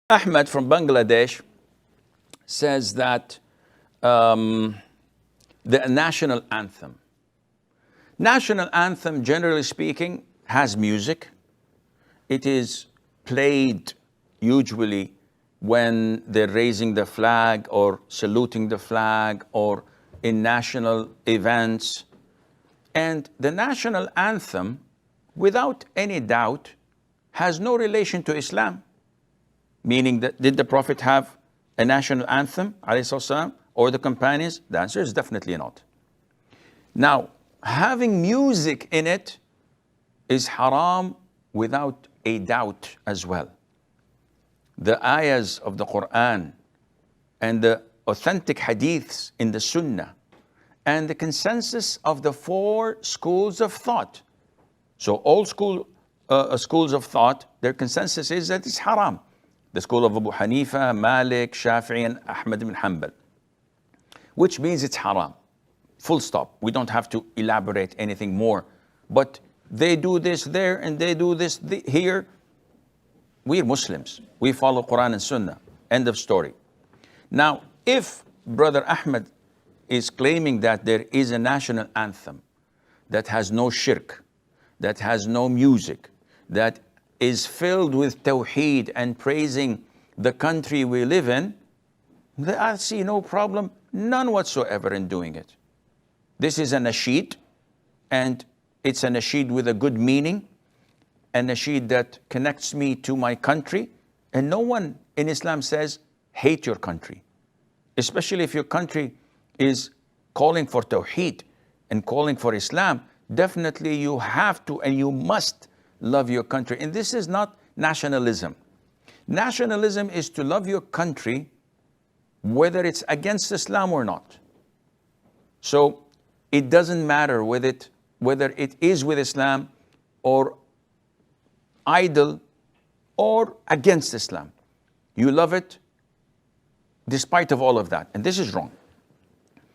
Ahmed from Bangladesh says that the national anthem. National anthem, generally speaking, has music. It is played usually when they're raising the flag or saluting the flag or in national events. And the national anthem, without any doubt, has no relation to Islam. Meaning that, did the Prophet have a national anthem, ﷺ, or the companions? The answer is definitely not. Now, having music in it is haram without a doubt as well. The ayahs of the Quran and the authentic hadiths in the Sunnah and the consensus of the four schools of thought. So all schools of thought, their consensus is that it's haram. The school of Abu Hanifa, Malik, Shafi'i, and Ahmad ibn Hanbal, which means it's haram. Full stop. We don't have to elaborate anything more. But they do this there and they do this here. We're Muslims. We follow Quran and Sunnah. End of story. Now, if Brother Ahmed is claiming that there is a national anthem that has no shirk, that has no music, that is filled with tawheed and praising the country we live in, I see no problem, none whatsoever in doing it. This is a nasheed, and it's a nasheed with a good meaning, a nasheed that connects me to my country, and no one in Islam says, hate your country. Especially if your country is calling for tawheed and calling for Islam, definitely you have to and you must love your country. And this is not nationalism. Nationalism is to love your country whether it's against Islam or not. So it doesn't matter whether it is with Islam or idle or against Islam. You love it despite of all of that. And this is wrong.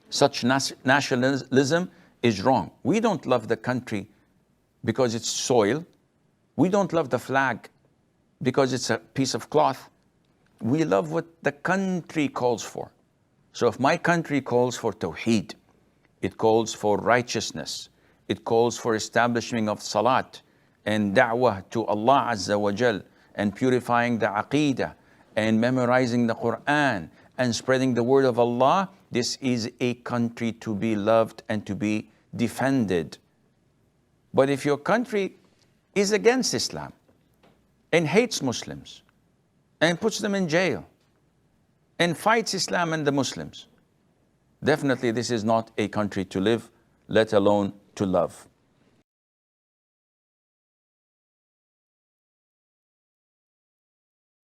Such nationalism is wrong. We don't love the country because it's soil. We don't love the flag because it's a piece of cloth. We love what the country calls for. So if my country calls for tawheed, it calls for righteousness, it calls for establishing of salat and da'wah to Allah Azza wa Jal, and purifying the aqeedah and memorizing the Quran and spreading the word of Allah, this is a country to be loved and to be defended. But if your country is against Islam and hates Muslims and puts them in jail and fights Islam and the Muslims, definitely this is not a country to live, let alone to love.